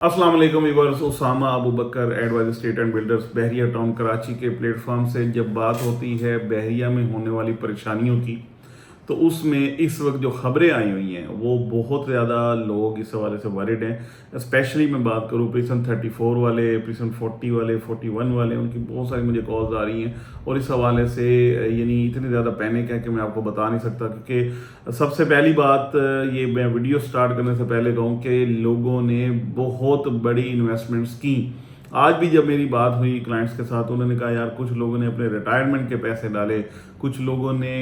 अस्सलाम वालेकुम viewers. Usama Abu Bakr advisor state and builders Bahria town Karachi के प्लेटफॉर्म से जब बात होती है बहरिया में होने वाली परेशानियों की, तो उसमें इस वक्त जो खबरें आई हुई हैं वो बहुत ज़्यादा लोग इस हवाले से वरिड हैं। स्पेशली मैं बात करूँ प्रिसन 34 वाले, प्रिसन 40 वाले, 41 वाले, उनकी बहुत सारी मुझे कॉल्स आ रही हैं और इस हवाले से यानी इतनी ज़्यादा पैनिक है कि मैं आपको बता नहीं सकता। क्योंकि सबसे पहली बात, ये मैं वीडियो स्टार्ट करने से पहले कहूँ कि लोगों ने बहुत बड़ी इन्वेस्टमेंट्स की। आज भी जब मेरी बात हुई क्लाइंट्स के साथ, उन्होंने कहा यार कुछ लोगों ने अपने रिटायरमेंट के पैसे डाले, कुछ लोगों ने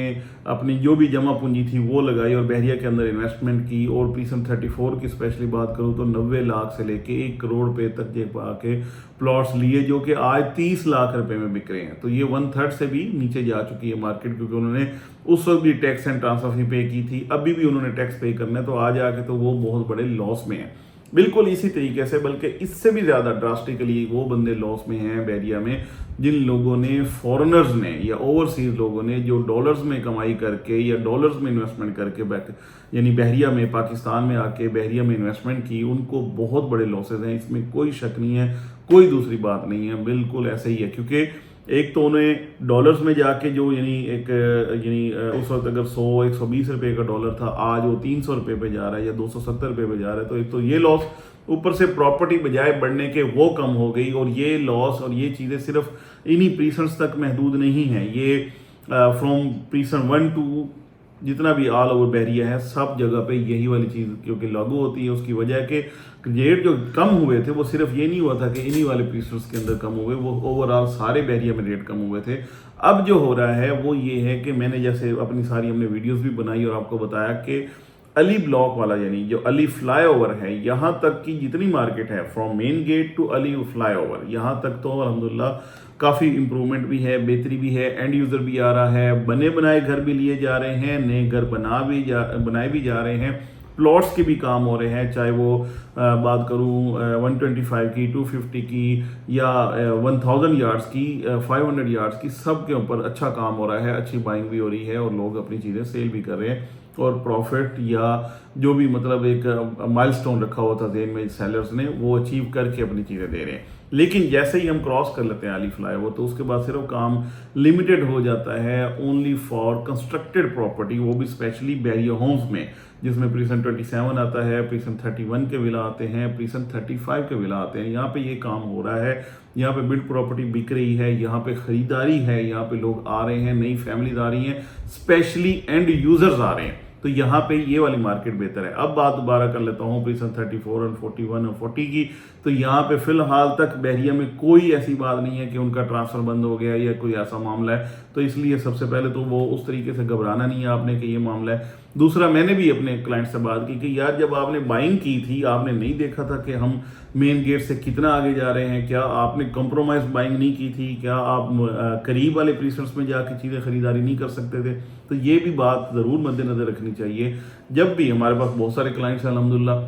अपनी जो भी जमा पूंजी थी वो लगाई और बहरिया के अंदर इन्वेस्टमेंट की। और प्रीसम 34 की स्पेशली बात करूँ तो 90 लाख से लेके 1 करोड़ रुपए तक जे आके प्लॉट्स लिए, जो कि आज 30 लाख रुपए में बिक रहे हैं। तो ये 1/3 से भी नीचे जा चुकी है मार्केट, क्योंकि उन्होंने उस वक्त भी टैक्स एंड ट्रांसफर फी पे की थी, अभी भी उन्होंने टैक्स पे करना है, तो आज आके तो वो बहुत बड़े लॉस में है। बिल्कुल इसी तरीके से, बल्कि इससे भी ज़्यादा ड्रास्टिकली वो बंदे लॉस में हैं बहरिया में जिन लोगों ने, फॉरेनर्स ने या ओवरसीज लोगों ने, जो डॉलर्स में कमाई करके या डॉलर्स में इन्वेस्टमेंट करके यानी बहरिया में, पाकिस्तान में आके बहरिया में इन्वेस्टमेंट की, उनको बहुत बड़े लॉसेज हैं। इसमें कोई शक नहीं है, कोई दूसरी बात नहीं है, बिल्कुल ऐसे ही है। क्योंकि एक तो उन्हें डॉलर्स में जाके जो उस वक्त अगर 100-120 रुपए का डॉलर था, आज वो 300 रुपए पे जा रहा है या 270 रुपए पे जा रहा है। तो एक तो ये लॉस, ऊपर से प्रॉपर्टी बजाय बढ़ने के वो कम हो गई। और ये लॉस और ये चीज़ें सिर्फ इन्हीं प्रीसन्स तक महदूद नहीं है, ये फ्रॉम प्रीसन 1 टू जितना भी ऑल ओवर बहरिया है, सब जगह पे यही वाली चीज़ क्योंकि लागू होती है। उसकी वजह के रेट जो कम हुए थे वो सिर्फ ये नहीं हुआ था कि इन्हीं वाले प्रीसन्स के अंदर कम हुए, वो ओवरऑल सारे बहरिया में रेट कम हुए थे। अब जो हो रहा है वो ये है कि मैंने जैसे अपनी सारी हमने वीडियोस भी बनाई और आपको बताया कि अली ब्लॉक वाला, यानी जो अली फ्लाईओवर है, यहाँ तक की जितनी मार्केट है from main gate to Ali flyover, यहाँ तक तो अल्हम्दुलिल्लाह काफ़ी इंप्रूवमेंट भी है, बेहतरी भी है, एंड यूज़र भी आ रहा है, बने बनाए घर भी लिए जा रहे हैं, नए घर बनाए भी जा रहे हैं, प्लॉट्स के भी काम हो रहे हैं, चाहे वो बात करूँ 125 की, 250 की या 1000 यार्ड्स की, 500 यार्ड्स की, सब के ऊपर अच्छा काम हो रहा है, अच्छी बाइंग भी हो रही है और लोग अपनी चीज़ें सेल भी कर रहे हैं और प्रॉफिट या जो भी मतलब एक माइलस्टोन रखा हुआ था जेन में सेलर्स ने, वो अचीव करके अपनी चीज़ें दे रहे हैं। लेकिन जैसे ही हम क्रॉस कर लेते हैं अली फ्लाईओवर, तो उसके बाद सिर्फ काम लिमिटेड हो जाता है ओनली फॉर कंस्ट्रक्टेड प्रॉपर्टी, वो भी स्पेशली बहरिया होम्स में, जिसमें प्रीसन 27 आता है, प्रीसन 31 के विला आते हैं, प्रीसन 35 के विला आते हैं। यहाँ पे ये काम हो रहा है, यहाँ पे बिल्ड प्रॉपर्टी बिक रही है, यहाँ पे खरीदारी है, यहाँ पे लोग आ रहे हैं, नई फैमिलीज आ रही हैं, स्पेशली एंड यूजर्स आ रहे हैं। तो यहाँ पे ये वाली मार्केट बेहतर है। अब बात दोबारा कर लेता हूँ प्रीसन 34 और 41 और 40 की। तो यहाँ पे फिलहाल तक बहरिया में कोई ऐसी बात नहीं है कि उनका ट्रांसफर बंद हो गया या कोई ऐसा मामला है। तो इसलिए सबसे पहले तो वो उस तरीके से घबराना नहीं है आपने कि ये मामला है। दूसरा, मैंने भी अपने क्लाइंट से बात की कि यार जब आपने बाइंग की थी, आपने नहीं देखा था कि हम मेन गेट से कितना आगे जा रहे हैं? क्या आपने कंप्रोमाइज बाइंग नहीं की थी? क्या आप करीब वाले प्रीसेंट्स में जाके चीज़ें खरीदारी नहीं कर सकते थे? तो ये भी बात ज़रूर मद्देनज़र रखनी चाहिए। जब भी हमारे पास बहुत सारे क्लाइंट्स हैं अल्हम्दुलिल्लाह,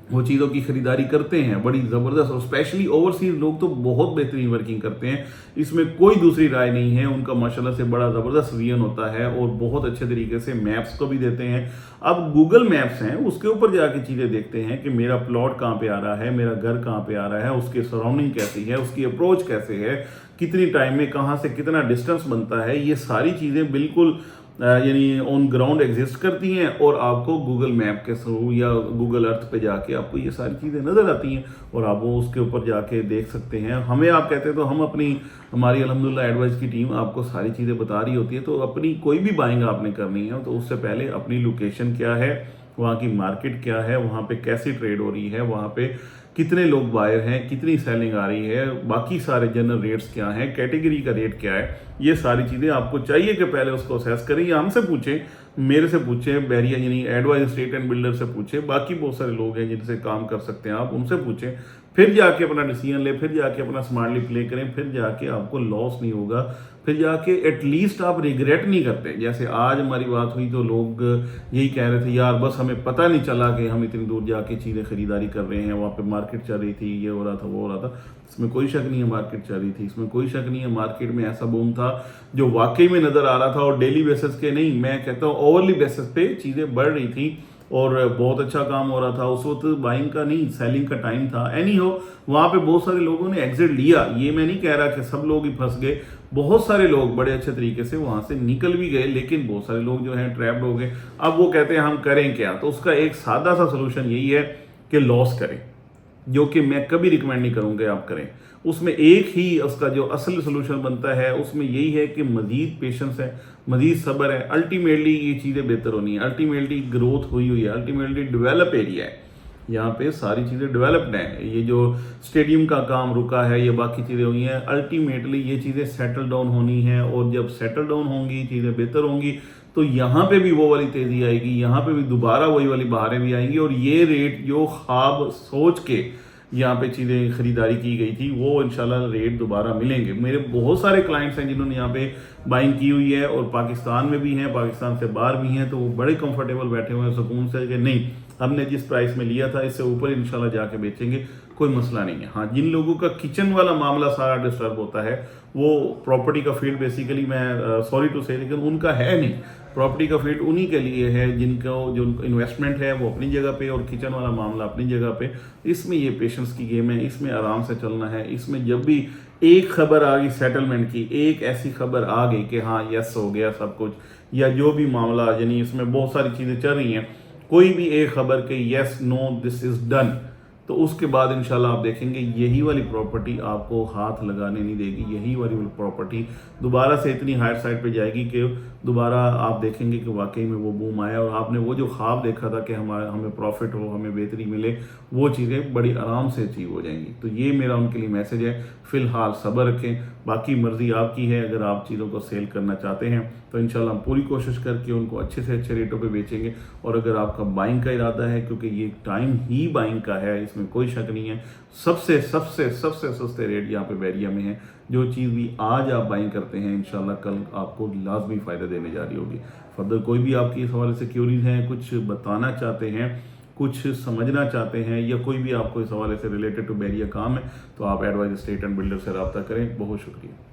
वो चीज़ों की खरीदारी करते हैं बड़ी ज़बरदस्त, और स्पेशली ओवरसीज लोग तो बहुत बेहतरीन वर्किंग करते हैं, इसमें कोई दूसरी राय नहीं है। उनका माशाल्लाह से बड़ा ज़बरदस्त विजन होता है और बहुत अच्छे तरीके से मैप्स को भी देते हैं। अब गूगल मैप्स हैं, उसके ऊपर जाके चीज़ें देखते हैं कि मेरा प्लॉट कहाँ पे आ रहा है, मेरा घर कहाँ पे आ रहा है, उसकी सराउंडिंग कैसी है, उसकी अप्रोच कैसे है, कितनी टाइम में कहाँ से कितना डिस्टेंस बनता है, ये सारी चीज़ें बिल्कुल यानी ऑन ग्राउंड एग्जिस्ट करती हैं और आपको गूगल मैप के थ्रू या गूगल अर्थ पे जाके आपको ये सारी चीज़ें नज़र आती हैं और आप वो उसके ऊपर जाके देख सकते हैं। हमें आप कहते हैं तो हम हमारी अल्हम्दुलिल्लाह एडवाइस की टीम आपको सारी चीज़ें बता रही होती है। तो अपनी कोई भी बाइंग आपने करनी है तो उससे पहले अपनी लोकेशन क्या है, वहाँ की मार्केट क्या है, वहाँ पे कैसी ट्रेड हो रही है, वहाँ पे कितने लोग बायर हैं, कितनी सेलिंग आ रही है, बाकी सारे जनरल रेट्स क्या हैं, कैटेगरी का रेट क्या है, ये सारी चीज़ें आपको चाहिए कि पहले उसको असेस करें या हमसे पूछें, मेरे से पूछें, बहरिया यानी एडवाइजर स्टेट एंड बिल्डर से पूछें, बाकी बहुत सारे लोग हैं जिनसे काम कर सकते हैं, आप उनसे पूछें, फिर जाके अपना डिसीजन लें, फिर जाके अपना स्मार्टली प्ले करें, फिर जाके आपको लॉस नहीं होगा, फिर जाके एटलीस्ट आप रिग्रेट नहीं करते। जैसे आज हमारी बात हुई तो लोग यही कह रहे थे यार बस हमें पता नहीं चला कि हम इतनी दूर जाके चीज़ें खरीदारी कर रहे हैं, वहाँ पे मार्केट चल रही थी, ये हो रहा था, वो हो रहा था। इसमें कोई शक नहीं है मार्केट चल रही थी, इसमें कोई शक नहीं है मार्केट में ऐसा बूम था जो वाकई में नज़र आ रहा था और डेली बेसिस के नहीं, मैं कहता हूँ ओवरली बेसिस पे चीज़ें बढ़ रही थी। और बहुत अच्छा काम हो रहा था उस वक्त, बाइंग का नहीं सेलिंग का टाइम था। एनी हो, वहाँ पे बहुत सारे लोगों ने एग्जिट लिया, ये मैं नहीं कह रहा कि सब लोग ही फंस गए, बहुत सारे लोग बड़े अच्छे तरीके से वहाँ से निकल भी गए, लेकिन बहुत सारे लोग जो हैं ट्रैप्ड हो गए। अब वो कहते हैं हम करें क्या, तो उसका एक सादा सा सोल्यूशन यही है कि लॉस करें, जो कि मैं कभी रिकमेंड नहीं करूँगा आप करें। उसमें एक ही उसका जो असल सोल्यूशन बनता है उसमें यही है कि मज़ीद पेशेंस है, मज़ीद सब्र है। अल्टीमेटली ये चीज़ें बेहतर होनी है, अल्टीमेटली ग्रोथ हुई हुई है, अल्टीमेटली डेवलप एरिया है, यहाँ पे सारी चीज़ें डेवलप्ड हैं। ये जो स्टेडियम का काम रुका है, ये बाकी चीज़ें हुई हैं, अल्टीमेटली ये चीज़ें सेटल डाउन होनी है, और जब सेटल डाउन होंगी, चीज़ें बेहतर होंगी, तो यहाँ पे भी वो वाली तेज़ी आएगी, यहाँ पे भी दोबारा वही वाली बहारें भी आएंगी, और ये रेट जो ख्वाब सोच के यहाँ पे चीज़ें खरीदारी की गई थी वो इंशाल्लाह रेट दोबारा मिलेंगे। मेरे बहुत सारे क्लाइंट्स हैं जिन्होंने यहाँ पे बाइंग की हुई है, और पाकिस्तान में भी हैं, पाकिस्तान से बाहर भी हैं, तो वो बड़े कंफर्टेबल बैठे हुए हैं सुकून से कि नहीं, हमने जिस प्राइस में लिया था इससे ऊपर इंशाल्लाह जाके बेचेंगे, कोई मसला नहीं है। हाँ, जिन लोगों का किचन वाला मामला सारा डिस्टर्ब होता है, वो प्रॉपर्टी का फील्ड बेसिकली, मैं सॉरी टू से, लेकिन उनका है नहीं। प्रॉपर्टी का फील्ड उन्हीं के लिए है जिनको जो इन्वेस्टमेंट है वो अपनी जगह पे, और किचन वाला मामला अपनी जगह पे। इसमें ये पेशेंस की गेम है, इसमें आराम से चलना है। इसमें जब भी एक खबर आ गई सेटलमेंट की, एक ऐसी खबर आ गई कि हाँ यस हो गया सब कुछ, या जो भी मामला, यानी इसमें बहुत सारी चीज़ें चल रही हैं, कोई भी एक खबर के yes no this is done, तो उसके बाद इंशाल्लाह आप देखेंगे यही वाली प्रॉपर्टी आपको हाथ लगाने नहीं देगी, यही वाली प्रॉपर्टी दोबारा से इतनी हायर साइड पे जाएगी कि दोबारा आप देखेंगे कि वाकई में वो बूम आया, और आपने वो जो ख्वाब देखा था कि हमें प्रॉफिट हो, हमें बेहतरी मिले, वो चीज़ें बड़ी आराम से अचीव हो जाएंगी। तो ये मेरा उनके लिए मैसेज है। फ़िलहाल सब्र रखें, बाकी मर्ज़ी आपकी है। अगर आप चीज़ों को सेल करना चाहते हैं तो इंशाल्लाह हम पूरी कोशिश करके उनको अच्छे से अच्छे रेटों पे बेचेंगे। और अगर आपका बाइंग का इरादा है, क्योंकि ये टाइम ही बाइंग का है, इसमें कोई शक नहीं है, सबसे सबसे सबसे सस्ते रेट यहाँ पे बहरिया में है। जो चीज़ भी आज आप बाइंग करते हैं इंशाल्लाह कल आपको लाजमी फ़ायदा देने जा रही होगी। फर्दर कोई भी आपकी इस हवाले से क्यूरीज हैं, कुछ बताना चाहते हैं, कुछ समझना चाहते हैं, या कोई भी आपको इस हवाले से रिलेटेड टू बहरिया काम है, तो आप एडवाइज एस्टेट एंड बिल्डर से रब्ता करें। बहुत शुक्रिया।